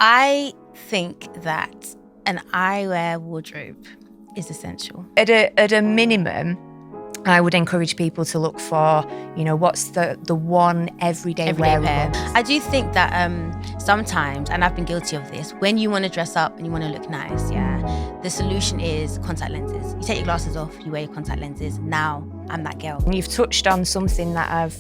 I think that an eyewear wardrobe is essential. At a minimum, I would encourage people to look for, what's the one everyday wearable. pair. I do think that sometimes, and I've been guilty of this, when you want to dress up and you want to look nice, the solution is contact lenses. You take your glasses off, you wear your contact lenses. Now I'm that girl. And you've touched on something that I've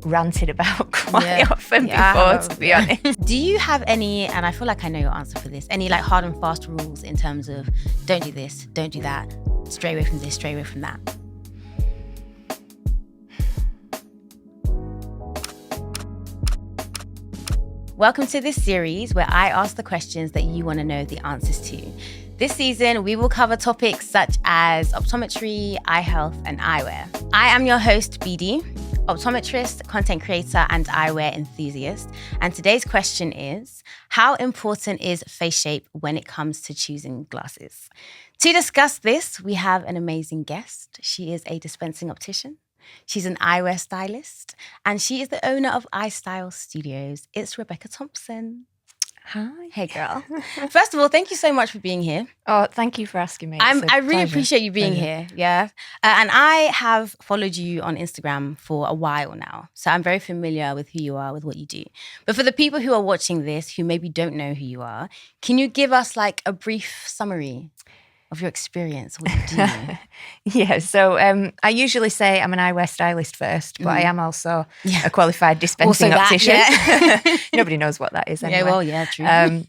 ranted about quite often before, to be honest. Do you have any, and I feel like I know your answer for this, any like hard and fast rules in terms of don't do this, don't do that, stray away from this, stray away from that? Welcome to this series where I ask the questions that you want to know the answers to. This season, we will cover topics such as optometry, eye health, and eyewear. I am your host, BD, optometrist, content creator, and eyewear enthusiast. And today's question is, how important is face shape when it comes to choosing glasses? To discuss this, we have an amazing guest. She is a dispensing optician. She's an eyewear stylist, and she is the owner of iStyle Studios. It's Rebecca Thompson. Hi. Hey, girl. First of all, thank you so much for being here. Oh, thank you for asking me. I really appreciate you being here. Yeah. And I have followed you on Instagram for a while now. So I'm very familiar with who you are, with what you do. But for the people who are watching this, who maybe don't know who you are, can you give us like a brief summary of your experience, what you do? Yeah, so I usually say I'm an eyewear stylist first, but I am also a qualified dispensing optician. Nobody knows what that is anyway. Yeah, well, yeah, true.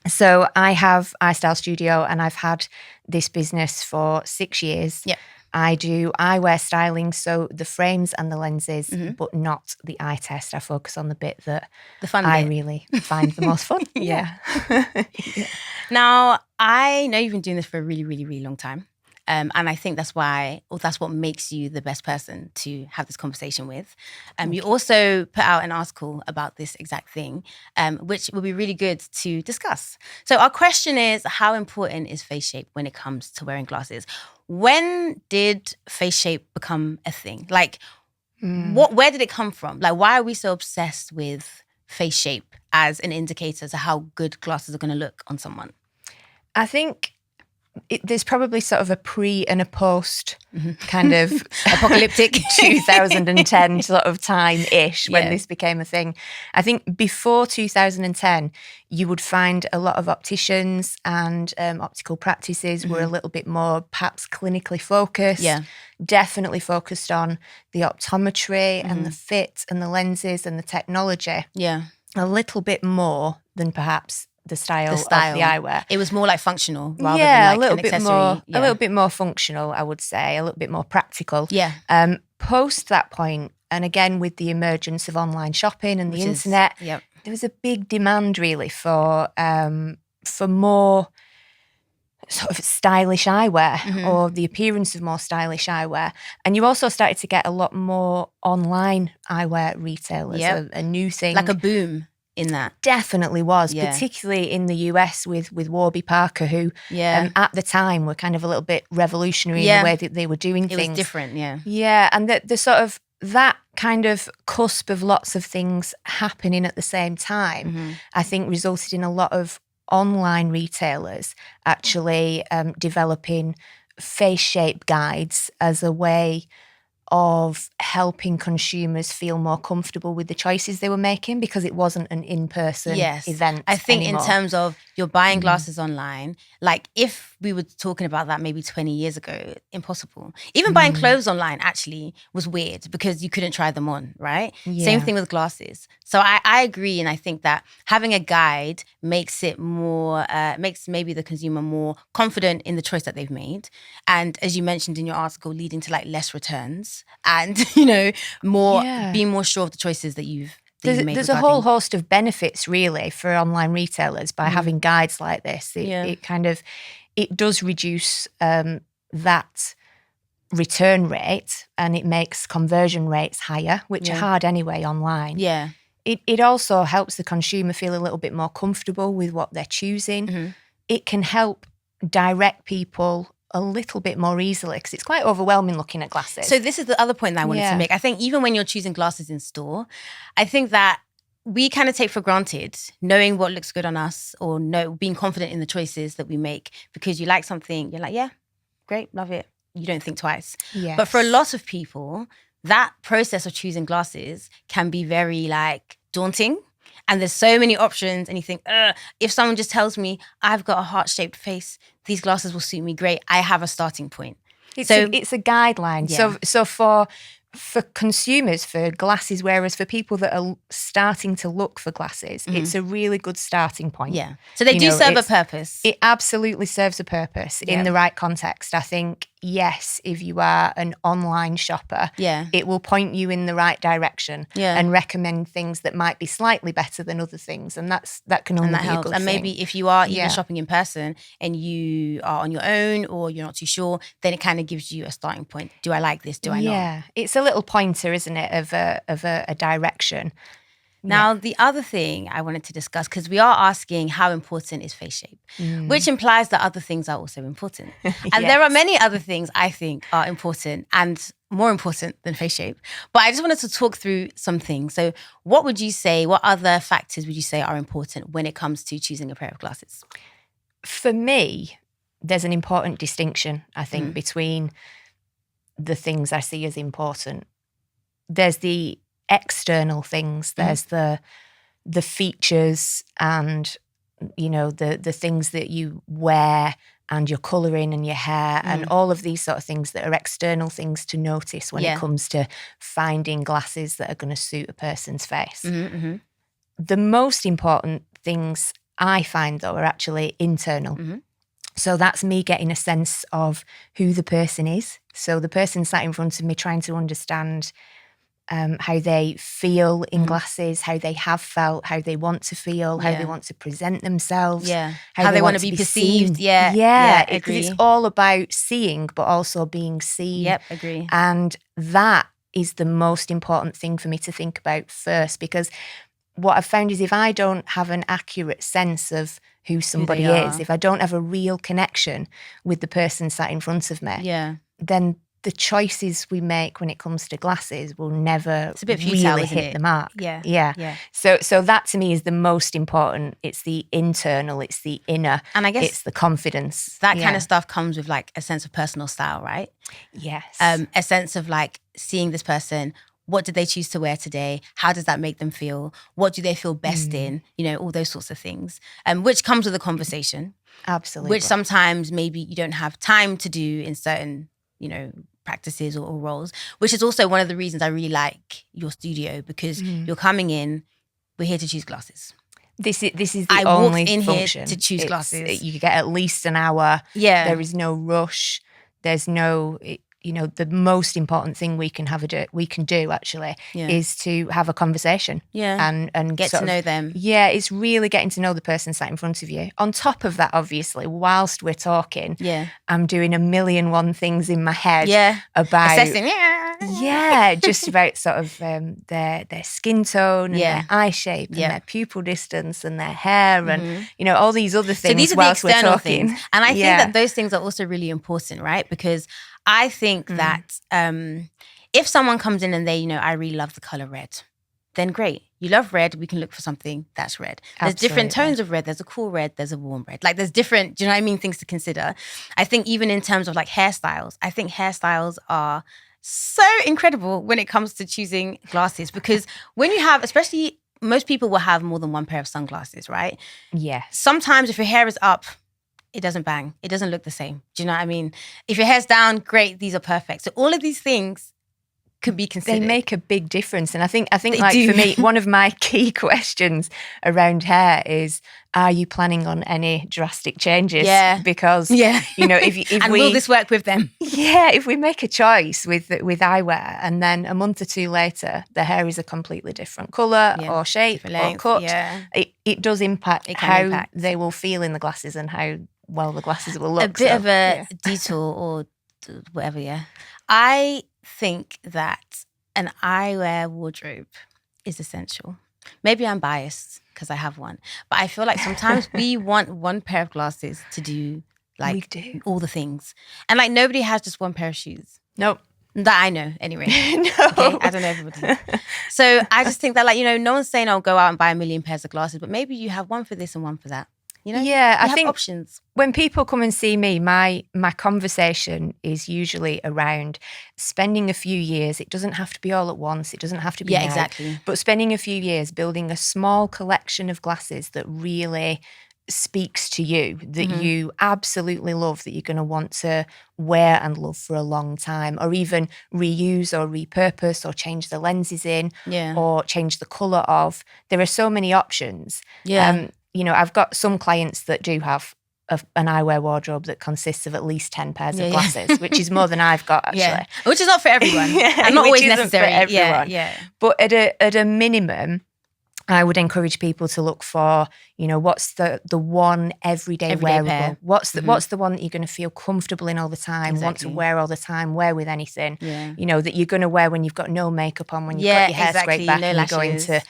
So I have iStyle Studio and I've had this business for 6 years. Yeah. I do eyewear styling, so the frames and the lenses, but not the eye test. I focus on the bit that I really find the most fun. Yeah. Now, I know you've been doing this for a really, really, really long time. And I think that's what makes you the best person to have this conversation with. You also put out an article about this exact thing, which will be really good to discuss. So our question is, how important is face shape when it comes to wearing glasses? When did face shape become a thing? Like, where did it come from? Like, why are we so obsessed with face shape as an indicator to how good glasses are going to look on someone? I think there's probably sort of a pre and a post kind of apocalyptic 2010 sort of time-ish when this became a thing. I think before 2010, you would find a lot of opticians and optical practices were a little bit more perhaps clinically focused. Yeah. Definitely focused on the optometry and the fit and the lenses and the technology. Yeah. A little bit more than perhaps the style of the eyewear. It was more like functional rather than like a little bit more functional, I would say, a little bit more practical. Yeah. Post that point, and again with the emergence of online shopping and the internet, there was a big demand really for more sort of stylish eyewear or the appearance of more stylish eyewear. And you also started to get a lot more online eyewear retailers, a new thing. Like a boom in that. Definitely was, particularly in the US with Warby Parker, who at the time were kind of a little bit revolutionary in the way that they were doing things. It was different, Yeah, and the sort of that kind of cusp of lots of things happening at the same time, I think resulted in a lot of online retailers actually developing face shape guides as a way of helping consumers feel more comfortable with the choices they were making because it wasn't an in-person event. I think anymore. In terms of you're buying glasses online, like if we were talking about that maybe 20 years ago, impossible. Even buying clothes online actually was weird because you couldn't try them on, right? Yeah. Same thing with glasses. So I agree, and I think that having a guide makes it more, makes maybe the consumer more confident in the choice that they've made. And as you mentioned in your article, leading to like less returns and, more being more sure of the choices that you've made. There's a whole host of benefits really for online retailers by having guides like this. It does reduce that return rate and it makes conversion rates higher, which are hard anyway online. Yeah. It also helps the consumer feel a little bit more comfortable with what they're choosing. It can help direct people a little bit more easily because it's quite overwhelming looking at glasses. So this is the other point that I wanted to make. I think even when you're choosing glasses in store, I think that we kind of take for granted knowing what looks good on us, or being confident in the choices that we make, because you like something, you're like, yeah, great, love it. You don't think twice. Yes. But for a lot of people, that process of choosing glasses can be very like daunting. And there's so many options, and you think, if someone just tells me I've got a heart-shaped face, these glasses will suit me great, I have a starting point. It's a guideline. Yeah. So for consumers, for glasses wearers, for people that are starting to look for glasses, it's a really good starting point. Yeah. So they do serve a purpose. It absolutely serves a purpose in the right context. I think, yes, if you are an online shopper, it will point you in the right direction and recommend things that might be slightly better than other things. And that can only be a good thing. And maybe if you are even shopping in person and you are on your own or you're not too sure, then it kind of gives you a starting point. Do I like this? Do I not? Yeah. It's a little pointer, isn't it, of a direction. Now, the other thing I wanted to discuss, because we are asking how important is face shape, which implies that other things are also important. And there are many other things I think are important and more important than face shape. But I just wanted to talk through some things. So what other factors would you say are important when it comes to choosing a pair of glasses? For me, there's an important distinction, I think, between the things I see as important. There's the external things. There's the features and, the things that you wear and your colouring and your hair and all of these sort of things that are external things to notice when it comes to finding glasses that are going to suit a person's face. The most important things I find, though, are actually internal. So that's me getting a sense of who the person is. So the person sat in front of me, trying to understand how they feel in glasses, how they have felt, how they want to feel, how they want to present themselves, how they want to be perceived. Seen. Agree. Because it's all about seeing, but also being seen. Yep, agree. And that is the most important thing for me to think about first, because what I've found is if I don't have an accurate sense of who somebody is, if I don't have a real connection with the person sat in front of me, then the choices we make when it comes to glasses will never really hit the mark. Yeah. So that to me is the most important. It's the internal, it's the inner, and I guess it's the confidence. That kind of stuff comes with like a sense of personal style, right? Yes. A sense of like seeing this person. What did they choose to wear today? How does that make them feel? What do they feel best in? All those sorts of things, which comes with a conversation. Absolutely. Which sometimes maybe you don't have time to do in certain, practices or roles, which is also one of the reasons I really like your studio, because you're coming in, we're here to choose glasses. This is the only in function. Here to choose glasses. You get at least an hour. Yeah. There is no rush. There's no... the most important thing we can do actually is to have a conversation. And get to know them. Yeah, it's really getting to know the person sat in front of you. On top of that, obviously, whilst we're talking, I'm doing 1,000,001 things in my head about assessing. Just about sort of their skin tone and their eye shape and their pupil distance and their hair and all these other things. So these are whilst the external we're talking. things, and I think that those things are also really important, right? Because I think that if someone comes in and they, I really love the color red, then great. You love red, we can look for something that's red. There's different tones of red. There's a cool red, there's a warm red. Like there's different, do you know what I mean, things to consider. I think even in terms of like hairstyles, I think hairstyles are so incredible when it comes to choosing glasses, because when you have, especially most people will have more than one pair of sunglasses, right? Yes. Sometimes if your hair is up, it doesn't bang. It doesn't look the same. Do you know what I mean? If your hair's down, great, these are perfect. So all of these things could be considered. They make a big difference. And I think like for me, one of my key questions around hair is, are you planning on any drastic changes? Because, if and will this work with them? If we make a choice with eyewear and then a month or two later, the hair is a completely different colour or shape or cut, it does impact how they will feel in the glasses and how well the glasses will look. A bit of a detour or whatever, I think that an eyewear wardrobe is essential. Maybe I'm biased because I have one, but I feel like sometimes we want one pair of glasses to do like all the things. And like nobody has just one pair of shoes. Nope. That I know, anyway. No. Okay, I don't know everybody. So I just think that, like, no one's saying, go out and buy 1 million pairs of glasses, but maybe you have one for this and one for that. Yeah, I think have options. When people come and see me, my conversation is usually around spending a few years. It doesn't have to be all at once. It doesn't have to be now, exactly. But spending a few years building a small collection of glasses that really speaks to you, that you absolutely love, that you're going to want to wear and love for a long time, or even reuse or repurpose or change the lenses in, or change the colour of. There are so many options. I've got some clients that do have an eyewear wardrobe that consists of at least 10 pairs of glasses, which is more than I've got, actually. Which is not for everyone. And not always necessary. For everyone. But at a minimum, I would encourage people to look for, what's the one everyday wearable pair. What's the one that you're going to feel comfortable in all the time, want to wear all the time, wear with anything, that you're going to wear when you've got no makeup on, when you've got your hair scraped back and you're going to,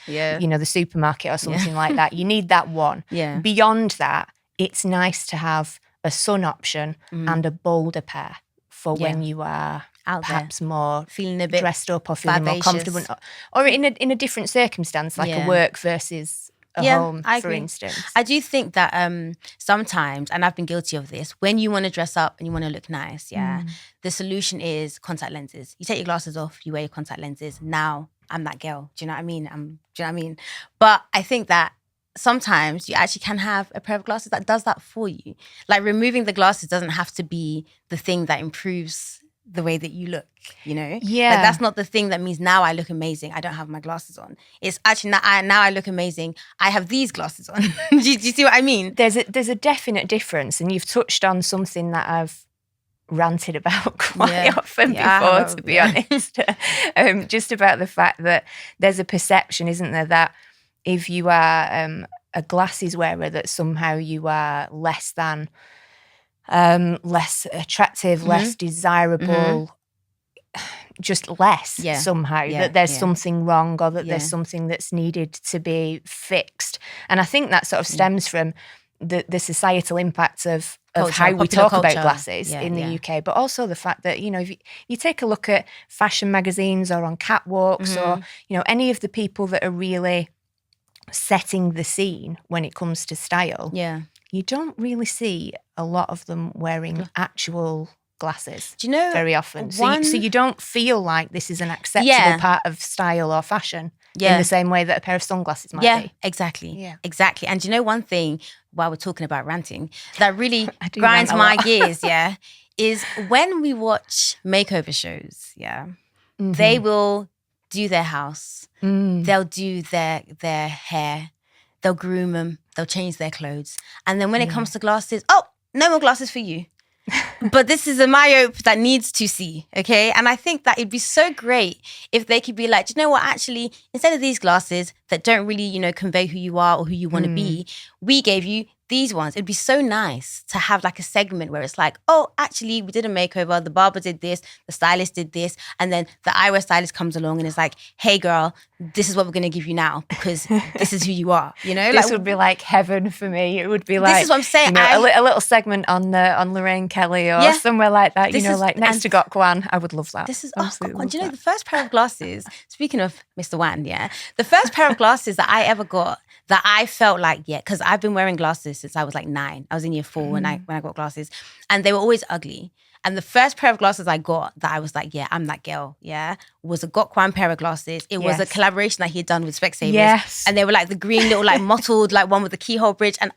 the supermarket or something like that. You need that one. Beyond that, it's nice to have a sun option and a bolder pair for when you are out perhaps there, more feeling a bit dressed up or feeling more comfortable, or in a different circumstance, like a work versus a home, for instance. I do think that sometimes, and I've been guilty of this, when you want to dress up and you want to look nice, the solution is contact lenses. You take your glasses off, you wear your contact lenses. Now I'm that girl. Do you know what I mean? But I think that sometimes you actually can have a pair of glasses that does that for you. Like, removing the glasses doesn't have to be the thing that improves the way that you look, like, that's not the thing that means now I look amazing, I don't have my glasses on. It's actually now I look amazing, I have these glasses on. do you see what I mean? There's a definite difference, and you've touched on something that I've ranted about quite often before, to be honest. Just about the fact that there's a perception, isn't there, that if you are a glasses wearer, that somehow you are less than, less attractive, less desirable, just less somehow, that there's something wrong, or that there's something that's needed to be fixed. And I think that sort of stems from the societal impacts of culture, how we talk about glasses in the UK, but also the fact that, if you take a look at fashion magazines or on catwalks or, any of the people that are really setting the scene when it comes to style, you don't really see a lot of them wearing actual glasses. Do you know, very often? So you don't feel like this is an acceptable part of style or fashion in the same way that a pair of sunglasses might be. Exactly. And do you know one thing, while we're talking about ranting, that really grinds my gears, is when we watch makeover shows, they will do their house, they'll do their hair, they'll groom them, they'll change their clothes. And then when it comes to glasses, no more glasses for you. But this is a myope that needs to see, okay? And I think that it'd be so great if they could be like, do you know what, actually, instead of these glasses that don't really, convey who you are or who you want to be, we gave you these ones. It'd be so nice to have like a segment where it's like, actually, we did a makeover, the barber did this, the stylist did this, and then the eyewear stylist comes along and is like, hey girl, this is what we're going to give you now because this is who you are, This would be like heaven for me. It would be like, this is what I'm saying. A little segment on Lorraine Kelly or somewhere like that, like next to Gok Wan. I would love that. This is, absolutely. Do you know, the first pair of glasses, speaking of Mr. Wan, the first pair of glasses that I ever got, that I felt like, because I've been wearing glasses since I was like 9. I was in year 4 when I got glasses, and they were always ugly. And the first pair of glasses I got that I was like, I'm that girl, was a Gok Wan pair of glasses. It was a collaboration that he had done with Specsavers. Yes. And they were like the green little like mottled, like one with the keyhole bridge. And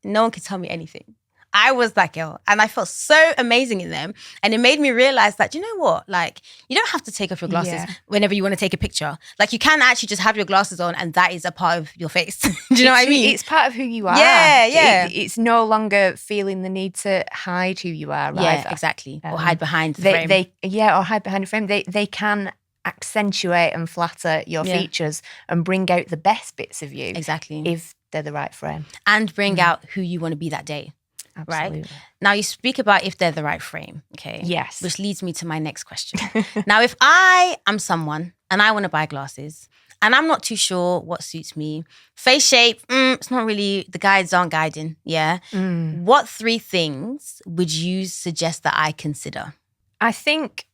no one could tell me anything. I was that girl, and I felt so amazing in them. And it made me realize that, you know what? Like, you don't have to take off your glasses whenever you want to take a picture. Like, you can actually just have your glasses on, and that is a part of your face. Do you know what I mean? It's part of who you are. It's no longer feeling the need to hide who you are. Yeah, exactly. Or hide behind the frame. Or hide behind a frame. They can accentuate and flatter your features and bring out the best bits of you. Exactly. If they're the right frame. And bring out who you want to be that day. Absolutely. Right? Now, you speak about if they're the right frame, okay? Yes. Which leads me to my next question. Now, if I am someone and I want to buy glasses and I'm not too sure what suits me, face shape, it's not really, the guides aren't guiding, what 3 things would you suggest that I consider? I think,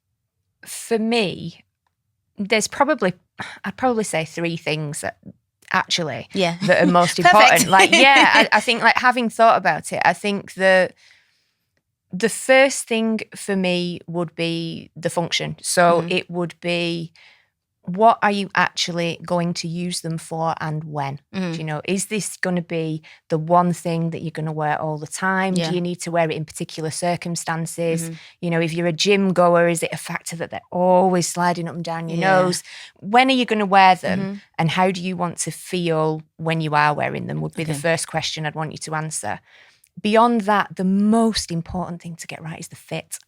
for me, I'd probably say three things that actually that are most important. I think like having thought about it, I think the first thing for me would be the function. So it would be, what are you actually going to use them for and when? You know, is this going to be the one thing that you're going to wear all the time? Do you need to wear it in particular circumstances? You know, if you're a gym goer, is it a factor that they're always sliding up and down your nose? When are you going to wear them? And how do you want to feel when you are wearing them would be the first question I'd want you to answer. Beyond that, the most important thing to get right is the fit.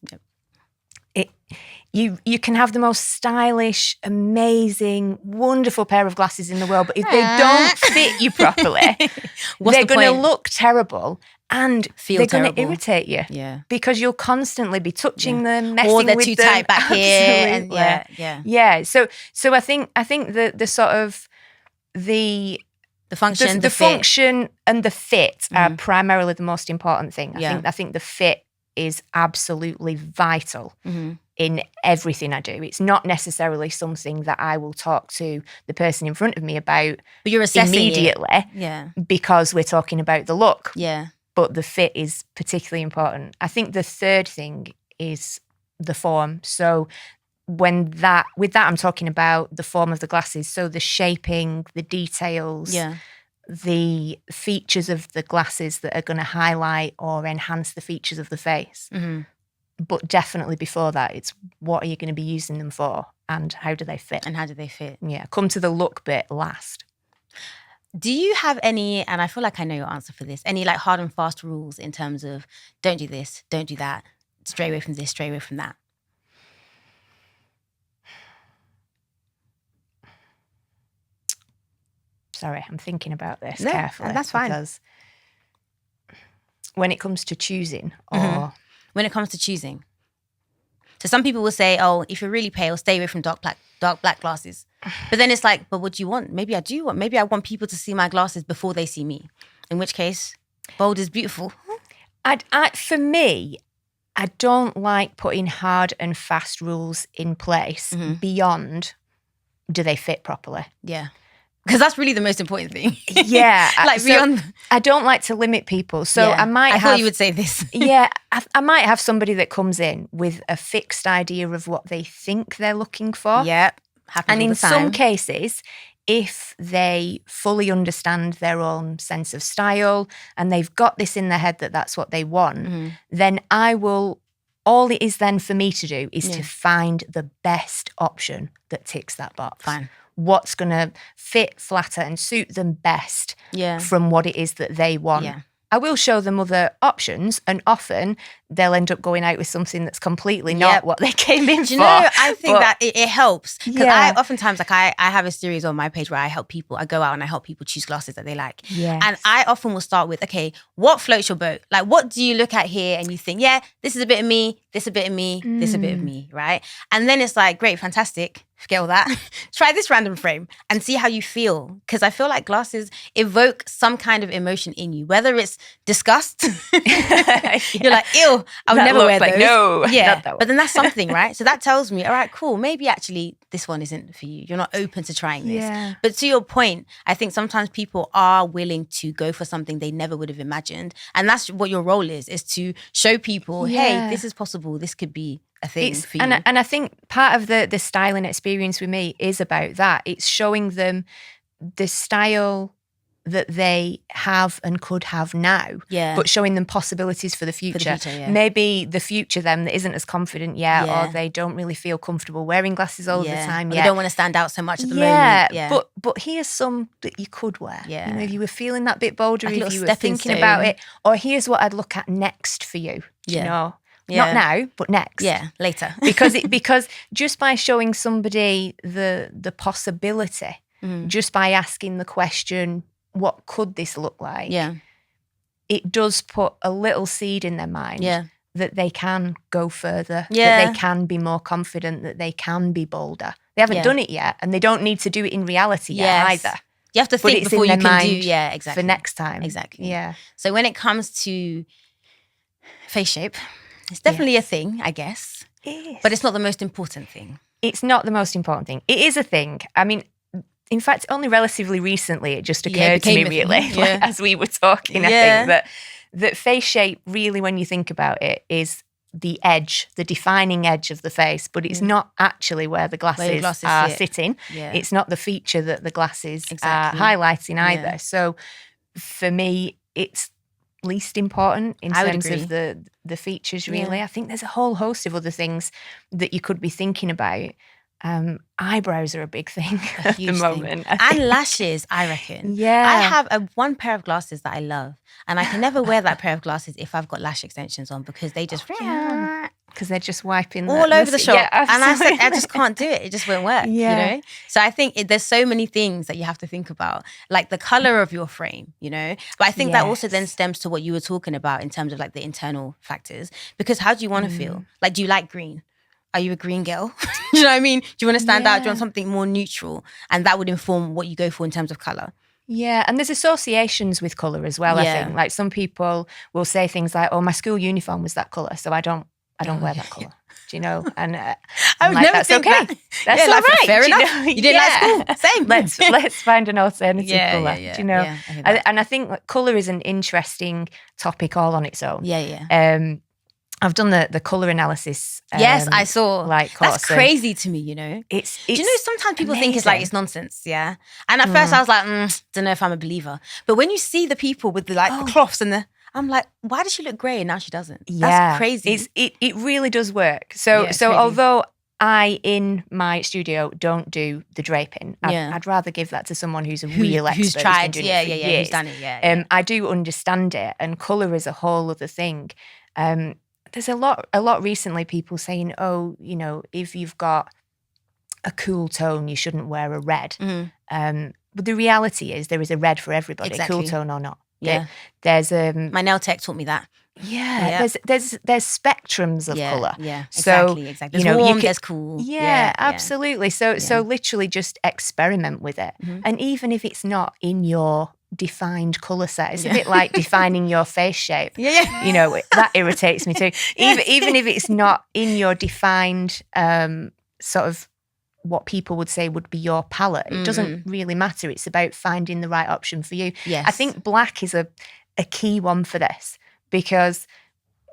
You can have the most stylish, amazing, wonderful pair of glasses in the world, but if they don't fit you properly, they're going to look terrible and they're going to irritate you. Yeah. Because you'll constantly be touching them, messing with them. Or they're too tight back here. And So I think the sort of the function, the function and the fit are primarily the most important thing. I think the fit is absolutely vital in everything I do. It's not necessarily something that I will talk to the person in front of me about, but you're assessing immediately because we're talking about the look. Yeah. But the fit is particularly important. I think the third thing is the form. So with that I'm talking about the form of the glasses. So the shaping, the details, the features of the glasses that are going to highlight or enhance the features of the face. But definitely before that, it's what are you going to be using them for and how do they fit? Yeah, come to the look bit last. Do you have any, and I feel like I know your answer for this, any like hard and fast rules in terms of don't do this, don't do that, stray away from this, stray away from that? Sorry, I'm thinking about this carefully. That's fine. Because when it comes to choosing When it comes to choosing. So some people will say, oh, if you're really pale, stay away from dark black glasses. But then it's like, but what do you want? Maybe I want people to see my glasses before they see me. In which case, bold is beautiful. For me, I don't like putting hard and fast rules in place beyond do they fit properly? Yeah. Because that's really the most important thing. Yeah. Beyond. I don't like to limit people. So I thought you would say this. I might have somebody that comes in with a fixed idea of what they think they're looking for. Yeah. And in some cases, if they fully understand their own sense of style and they've got this in their head that that's what they want, then all it is then for me to do is to find the best option that ticks that box. Fine. What's going to fit, flatter and suit them best from what it is that they want. Yeah. I will show them other options and often they'll end up going out with something that's completely not what they came in for. You know, I think that it helps. Because I oftentimes, I have a series on my page where I help people, I go out and I help people choose glasses that they like. Yes. And I often will start with, okay, what floats your boat? Like, what do you look at here and you think, this is a bit of me, this a bit of me, this a bit of me, right? And then it's like, great, fantastic. Forget all that. Try this random frame and see how you feel. Because I feel like glasses evoke some kind of emotion in you, whether it's disgust. You're like, ew, I would never wear those. No, yeah, but then that's something, right? So that tells me, all right, cool. Maybe actually this one isn't for you. You're not open to trying this. Yeah. But to your point, I think sometimes people are willing to go for something they never would have imagined. And that's what your role is to show people, hey, this is possible. This could be a thing for you. And I think part of the styling experience with me is about that. It's showing them the style that they have and could have now, but showing them possibilities for the future. Maybe the future them that isn't as confident yet, or they don't really feel comfortable wearing glasses all the time yet. They don't want to stand out so much at the moment. Yeah, but here's some that you could wear. Yeah. You know, if you were feeling that bit bolder, if you were thinking about it, or here's what I'd look at next for you. You know. Yeah. Not now, but next. Yeah, later. because just by showing somebody the possibility, just by asking the question, what could this look like? Yeah. It does put a little seed in their mind that they can go further, that they can be more confident, that they can be bolder. They haven't done it yet, and they don't need to do it in reality yet either. You have to think before you can do, exactly. For next time. Exactly. Yeah. So when it comes to face shape, it's definitely a thing, I guess. is. But it's not the most important thing. It's not the most important thing. It is a thing. I mean, in fact, only relatively recently it just occurred to me, really, like, as we were talking, I think that face shape really, when you think about it, is the edge, the defining edge of the face, but it's not actually where the glasses are sitting. Yeah. It's not the feature that the glasses are highlighting either. So for me, it's least important in terms of the features, really. I think there's a whole host of other things that you could be thinking about. Eyebrows are a big thing at the moment. And lashes, I reckon. Yeah. I have one pair of glasses that I love, and I can never wear that pair of glasses if I've got lash extensions on, because they just... Because they're just wiping all over the shop. Yeah, and I said, I just can't do it. It just won't work, you know? So I think there's so many things that you have to think about, like the color of your frame, you know? But I think that also then stems to what you were talking about in terms of like the internal factors, because how do you want to feel? Like, do you like green? Are you a green girl? Do you know what I mean? Do you want to stand out? Do you want something more neutral? And that would inform what you go for in terms of color. Yeah, and there's associations with colour as well, I think. Like, some people will say things like, oh, my school uniform was that colour, so I don't wear that colour. Do you know? And I would like, never that's think okay. that. That's all right. Fair enough. You didn't like school. Same. Let's find an alternative colour. Do you know? And I think like, colour is an interesting topic all on its own. Yeah. I've done the colour analysis. Yes, I saw. Like, that's crazy to me, you know. It's do you know, sometimes people think it's like it's nonsense, yeah. And at first I was like, don't know if I'm a believer. But when you see the people with the the cloths and I'm like, why does she look grey and now she doesn't? That's crazy. It really does work. So although I, in my studio, don't do the draping, I'd rather give that to someone who's a real expert. Who's tried, who's done it, I do understand it, and colour is a whole other thing. There's a lot recently people saying, oh, you know, if you've got a cool tone, you shouldn't wear a red. But the reality is there is a red for everybody, cool tone or not. Yeah. There's my nail tech taught me that. Yeah. There's spectrums of colour. Yeah. So, exactly. There's warm, there's cool. Yeah, absolutely. So literally just experiment with it. And even if it's not in your defined colour set, it's a bit like defining your face shape. You know, that irritates me too. Even if it's not in your defined sort of what people would say would be your palette, it doesn't really matter. It's about finding the right option for you. I think black is a key one for this, because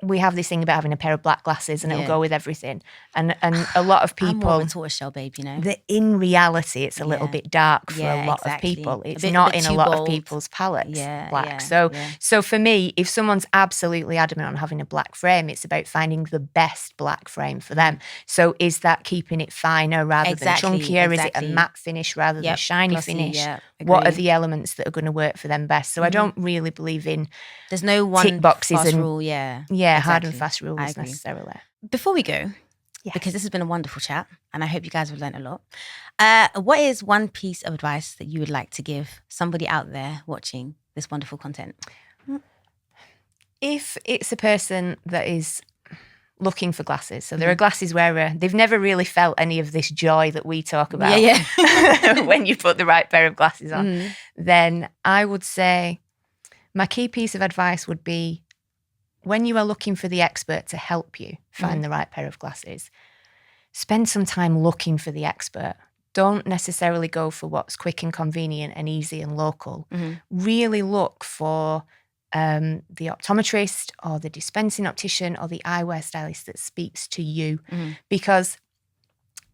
we have this thing about having a pair of black glasses and it'll go with everything. And a lot of people... I'm more of a tortoiseshell babe, you know. That in reality, it's a little bit dark for a lot of people. It's not in a lot of people's palettes, black. So for me, if someone's absolutely adamant on having a black frame, it's about finding the best black frame for them. So is that keeping it finer rather than chunkier? Is it a matte finish rather than a shiny finish? What are the elements that are going to work for them best? So I don't really believe in... There's no one tick boxes fast and rule, hard and fast rules necessarily. Before we go, because this has been a wonderful chat and I hope you guys have learned a lot, what is one piece of advice that you would like to give somebody out there watching this wonderful content? If it's a person that is looking for glasses, so they're a glasses wearer, they've never really felt any of this joy that we talk about when you put the right pair of glasses on, then I would say my key piece of advice would be, when you are looking for the expert to help you find the right pair of glasses, spend some time looking for the expert. Don't necessarily go for what's quick and convenient and easy and local. Really look for the optometrist or the dispensing optician or the eyewear stylist that speaks to you. Because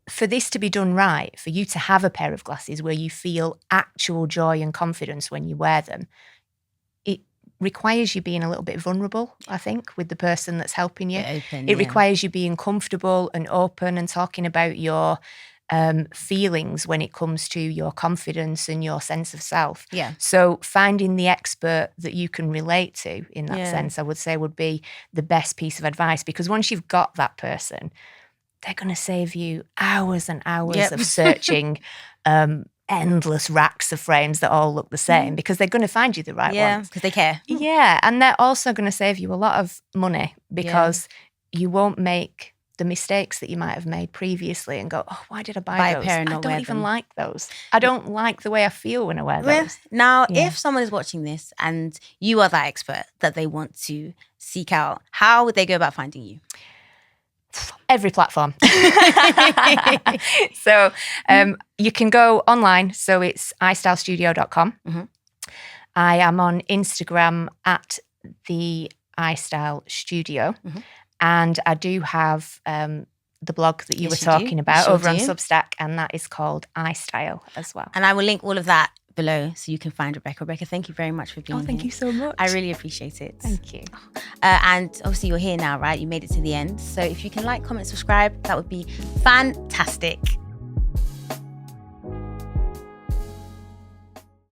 for this to be done right, for you to have a pair of glasses where you feel actual joy and confidence when you wear them, requires you being a little bit vulnerable, I think, with the person that's helping you. It requires you being comfortable and open and talking about your feelings when it comes to your confidence and your sense of self. So finding the expert that you can relate to in that sense, I would say, would be the best piece of advice, because once you've got that person, they're going to save you hours and hours of searching endless racks of frames that all look the same, because they're going to find you the right ones. Because they care. And they're also going to save you a lot of money, because you won't make the mistakes that you might have made previously and go, oh, why did I buy those? I don't even like those. I don't like the way I feel when I wear those. Now, if someone is watching this and you are that expert that they want to seek out, how would they go about finding you? Every platform. So you can go online. So it's istylestudio.com. Mm-hmm. I am on Instagram at the iStyle Studio. Mm-hmm. And I do have the blog that you were talking about over on Substack, and that is called iStyle as well. And I will link all of that below so you can find Rebecca. Rebecca, thank you very much for being here. Thank you so much. I really appreciate it. Thank you. And obviously you're here now, right? You made it to the end. So if you can like, comment, subscribe, that would be fantastic.